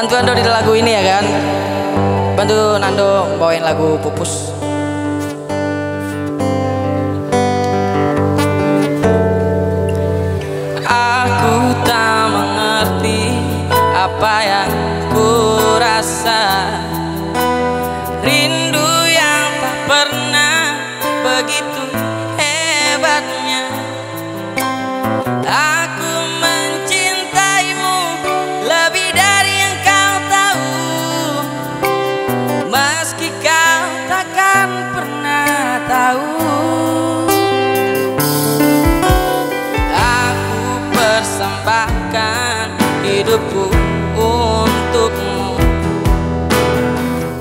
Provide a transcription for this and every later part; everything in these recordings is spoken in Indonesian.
Bantu Ando di lagu ini ya kan. Bantu Nando bawain lagu Pupus. Aku tak mengerti apa yang ku rasa, rindu yang tak pernah begitu hebatnya. Aku mencintaimu lebih dari yang kau tahu, meski kau takkan pernah tahu. Aku persembahkan hidupku untukmu,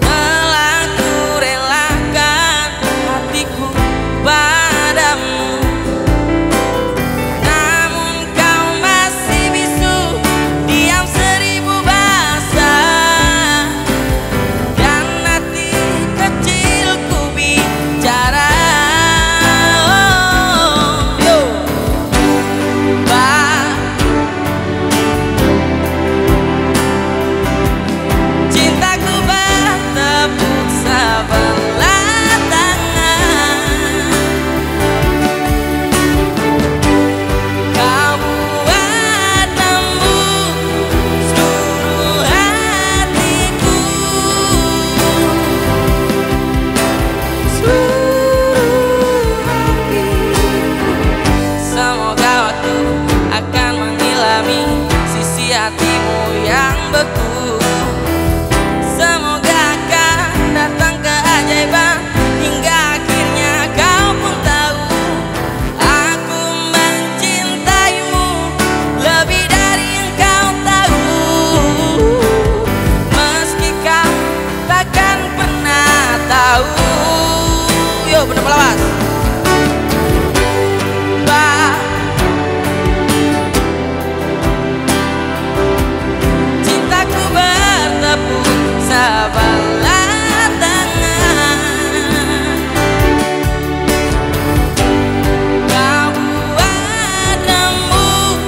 telah ku relakan hatiku padamu. Namun kau masih bisu, diam seribu bahasa, dan hati kecilku bicara. Cintaku bertepuk sebelah tangan, kau buat tembus seluruh hatiku. Semoga waktu akan mengilami sisi hatimu yang beku. Semoga akan datang keajaiban hingga akhirnya kau pun tahu. Aku mencintaimu lebih dari yang kau tahu, meski kau takkan pernah tahu. Yo, bener pelawas. Cintaku bertepuk sebelah tangan, kau buat remuk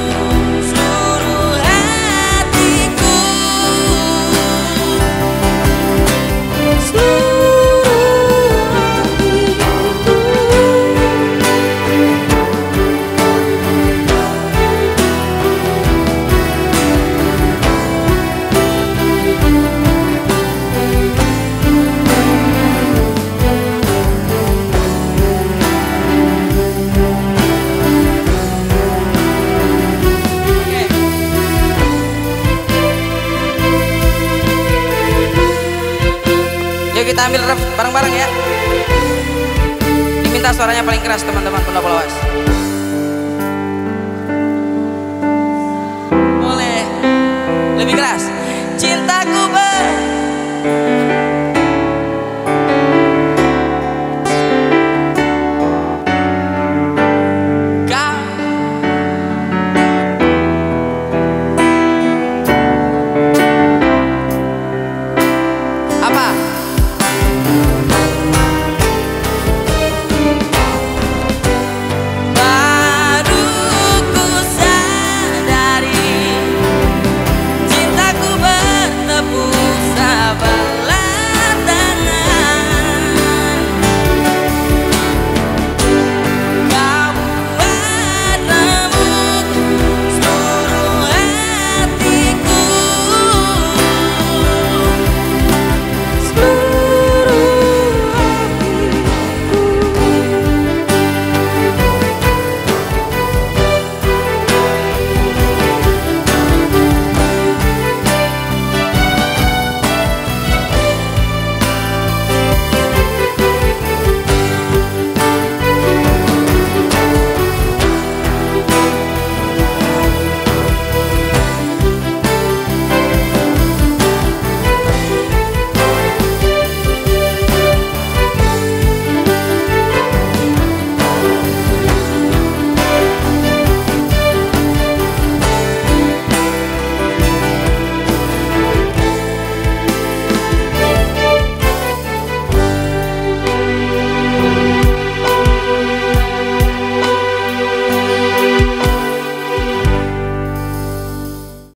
seluruh hatiku. Yuk kita ambil ref bareng-bareng ya. Diminta suaranya paling keras teman-teman Pelawas. Boleh lebih keras.